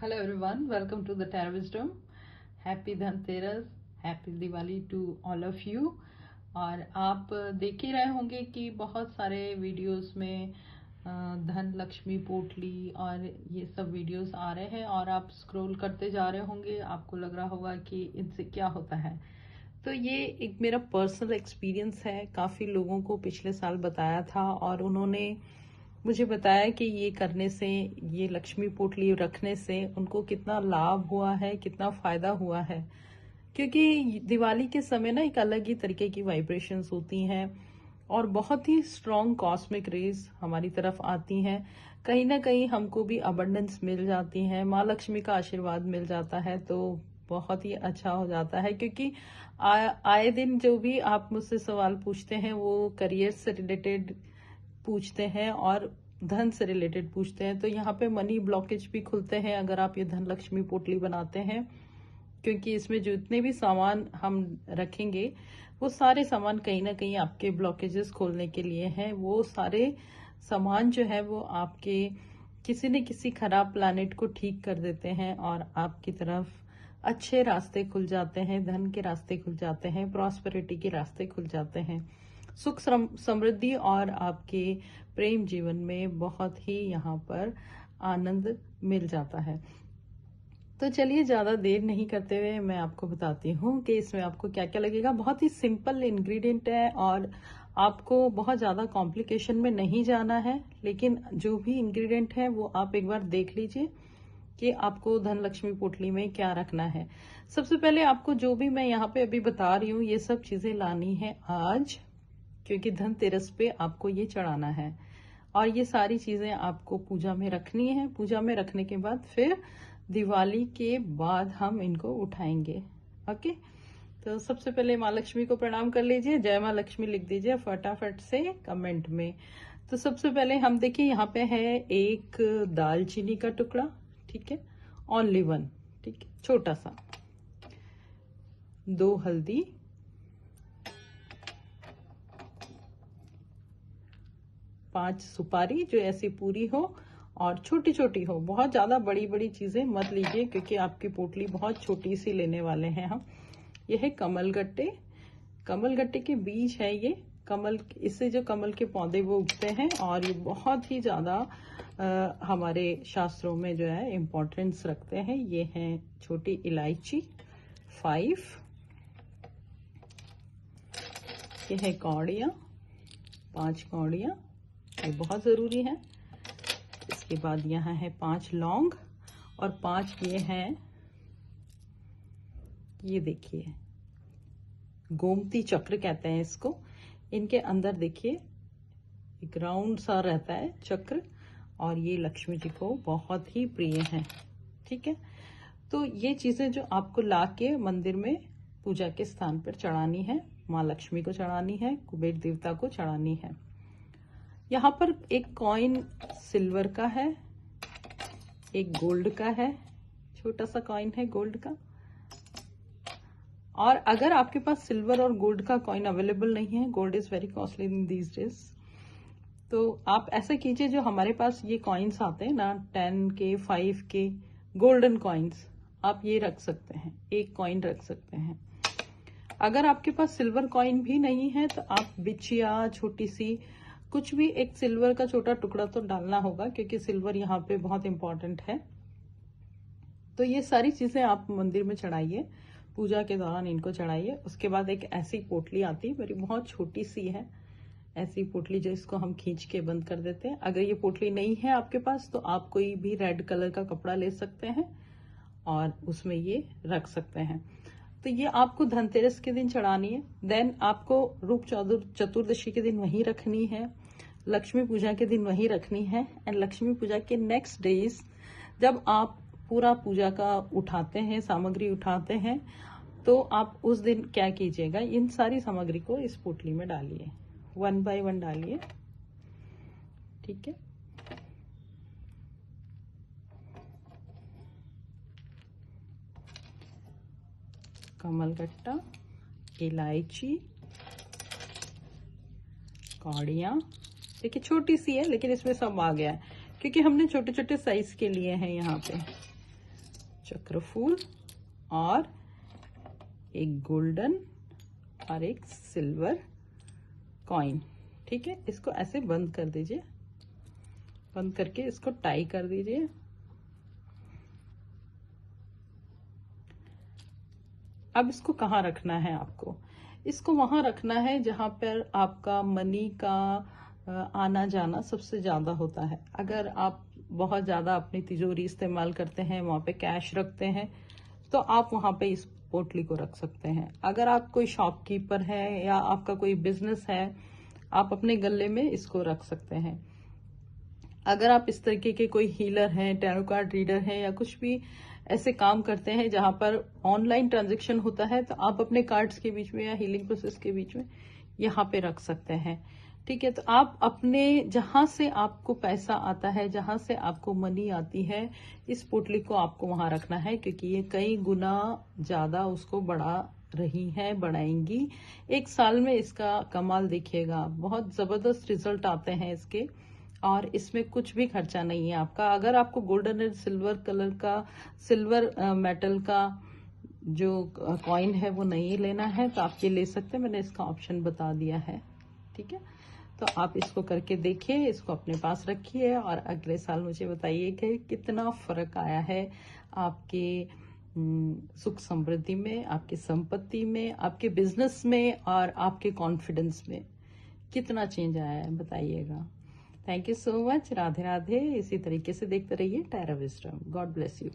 Hello everyone, welcome to the Tarot Wisdom. Happy Dhanteras, Happy Diwali to all of you. और आप देख ही रहे होंगे कि बहुत सारे वीडियोस में धन लक्ष्मी पोटली और ये सब वीडियोस आ रहे हैं और आप स्क्रॉल करते जा रहे होंगे, आपको लग रहा होगा कि इनसे क्या होता है। तो ये एक मेरा पर्सनल एक्सपीरियंस है। काफ़ी लोगों को पिछले साल बताया था और उन्होंने मुझे बताया कि ये करने से, ये लक्ष्मी पोटली रखने से उनको कितना लाभ हुआ है, कितना फायदा हुआ है। क्योंकि दिवाली के समय ना एक अलग ही तरीके की वाइब्रेशंस होती हैं और बहुत ही स्ट्रॉन्ग कॉस्मिक रेज हमारी तरफ आती हैं। कहीं ना कहीं हमको भी अबंडेंस मिल जाती है, माँ लक्ष्मी का आशीर्वाद मिल जाता है, तो बहुत ही अच्छा हो जाता है। क्योंकि आए दिन जो भी आप मुझसे सवाल पूछते हैं वो करियर से रिलेटेड पूछते हैं और धन से रिलेटेड पूछते हैं। तो यहाँ पे मनी ब्लॉकेज भी खुलते हैं अगर आप ये धन लक्ष्मी पोटली बनाते हैं, क्योंकि इसमें जितने भी सामान हम रखेंगे वो सारे सामान कहीं ना कहीं आपके ब्लॉकेजेस खोलने के लिए हैं। वो सारे सामान जो है वो आपके किसी न किसी खराब प्लानेट को ठीक कर देते हैं और आपकी तरफ अच्छे रास्ते खुल जाते हैं, धन के रास्ते खुल जाते हैं, प्रॉस्पेरिटी के रास्ते खुल जाते हैं, सुख समृद्धि और आपके प्रेम जीवन में बहुत ही यहाँ पर आनंद मिल जाता है। तो चलिए ज़्यादा देर नहीं करते हुए मैं आपको बताती हूँ कि इसमें आपको क्या क्या लगेगा। बहुत ही सिंपल इंग्रेडिएंट है और आपको बहुत ज़्यादा कॉम्प्लिकेशन में नहीं जाना है, लेकिन जो भी इंग्रेडिएंट है वो आप एक बार देख लीजिए कि आपको धन लक्ष्मी पोटली में क्या रखना है। सबसे पहले आपको जो भी मैं यहाँ पे अभी बता रही हूँ ये सब चीज़ें लानी है आज, क्योंकि धनतेरस पे आपको ये चढ़ाना है और ये सारी चीजें आपको पूजा में रखनी है। पूजा में रखने के बाद फिर दिवाली के बाद हम इनको उठाएंगे। ओके, तो सबसे पहले माँ लक्ष्मी को प्रणाम कर लीजिए, जय माँ लक्ष्मी लिख दीजिए फटाफट से कमेंट में। तो सबसे पहले हम देखिए यहाँ पे है एक दालचीनी का टुकड़ा, ठीक है, ओनली वन, ठीक है, छोटा सा, 2 हल्दी, 5 सुपारी जो ऐसी पूरी हो और छोटी छोटी हो, बहुत ज्यादा बड़ी बड़ी चीजें मत लीजिए क्योंकि आपकी पोटली बहुत छोटी सी लेने वाले हैं हम। यह है कमल गट्टे, कमल गट्टे के बीज है ये कमल, इससे जो कमल के पौधे वो उगते हैं और ये बहुत ही ज्यादा हमारे शास्त्रों में जो है इम्पोर्टेंस रखते हैं। ये है छोटी इलायची 5, ये है कौड़ियाँ 5 कौड़ियाँ, ये बहुत ज़रूरी है। इसके बाद यहाँ है 5 लौंग और 5 ये हैं, ये देखिए गोमती चक्र कहते हैं इसको। इनके अंदर देखिए एक राउंड सा रहता है चक्र और ये लक्ष्मी जी को बहुत ही प्रिय है, ठीक है। तो ये चीज़ें जो आपको ला के मंदिर में पूजा के स्थान पर चढ़ानी है, माँ लक्ष्मी को चढ़ानी है, कुबेर देवता को चढ़ानी है। यहाँ पर एक कॉइन सिल्वर का है, एक गोल्ड का है, छोटा सा कॉइन है गोल्ड का। और अगर आपके पास सिल्वर और गोल्ड का कॉइन अवेलेबल नहीं है, gold is very costly in these days, तो आप ऐसा कीजिए, जो हमारे पास ये कॉइन्स आते हैं ना 10 के 5 के गोल्डन कॉइन्स, आप ये रख सकते हैं, एक कॉइन रख सकते हैं। अगर आपके पास सिल्वर कॉइन भी नहीं है तो आप बिछिया छोटी सी कुछ भी, एक सिल्वर का छोटा टुकड़ा तो डालना होगा क्योंकि सिल्वर यहाँ पे बहुत इंपॉर्टेंट है। तो ये सारी चीजें आप मंदिर में चढ़ाइए, पूजा के दौरान इनको चढ़ाइए। उसके बाद एक ऐसी पोटली आती है, मेरी बहुत छोटी सी है ऐसी पोटली, जो इसको हम खींच के बंद कर देते हैं। अगर ये पोटली नहीं है आपके पास तो आप कोई भी रेड कलर का कपड़ा ले सकते हैं और उसमें ये रख सकते हैं। तो ये आपको धनतेरस के दिन चढ़ानी है, देन आपको रूप चतुर्दशी के दिन वहीं रखनी है, लक्ष्मी पूजा के दिन वहीं रखनी है। एंड लक्ष्मी पूजा के नेक्स्ट डेज जब आप पूरा पूजा का उठाते हैं, सामग्री उठाते हैं, तो आप उस दिन क्या कीजिएगा, इन सारी सामग्री को इस पोटली में डालिए, 1 बाय 1 डालिए, ठीक है। कमलगट्टा, इलायची, कौड़ियाँ, देखिए छोटी सी है लेकिन इसमें सब आ गया है क्योंकि हमने छोटे छोटे साइज के लिए हैं यहाँ पे। चक्रफूल और एक गोल्डन और एक सिल्वर कॉइन। ठीक है, इसको ऐसे बंद कर दीजिए, बंद करके इसको टाई कर दीजिए। अब इसको कहाँ रखना है आपको? इसको वहां रखना है जहां पर आपका मनी का आना जाना सबसे ज्यादा होता है। अगर आप बहुत ज्यादा अपनी तिजोरी इस्तेमाल करते हैं, वहां पे कैश रखते हैं, तो आप वहां पे इस पोटली को रख सकते हैं। अगर आप कोई शॉपकीपर है या आपका कोई बिजनेस है, आप अपने गले में इसको रख सकते हैं। अगर आप इस तरीके के कोई हीलर हैं, टैरो कार्ड रीडर हैं या कुछ भी ऐसे काम करते हैं जहां पर ऑनलाइन ट्रांजैक्शन होता है, तो आप अपने कार्ड्स के बीच में या हीलिंग प्रोसेस के बीच में यहाँ पे रख सकते हैं। ठीक है, तो आप अपने जहां से आपको पैसा आता है, जहां से आपको मनी आती है, इस पोटली को आपको वहां रखना है, क्योंकि ये कई गुना ज्यादा उसको बढ़ा रही है, बढ़ाएंगी। एक साल में इसका कमाल देखिएगा, बहुत जबरदस्त रिजल्ट आते हैं इसके, और इसमें कुछ भी खर्चा नहीं है आपका। अगर आपको गोल्डन एंड सिल्वर कलर का, सिल्वर मेटल का जो कॉइन है वो नहीं लेना है, तो आप ये ले सकते हैं, मैंने इसका ऑप्शन बता दिया है। ठीक है, तो आप इसको करके देखिए, इसको अपने पास रखिए और अगले साल मुझे बताइए कि कितना फर्क आया है आपके सुख समृद्धि में, आपकी संपत्ति में, आपके बिजनेस में और आपके कॉन्फिडेंस में कितना चेंज आया है, बताइएगा। Thank you so much. Radhe Radhe. इसी तरीके से देखते रहिए tarot wisdom. God bless you.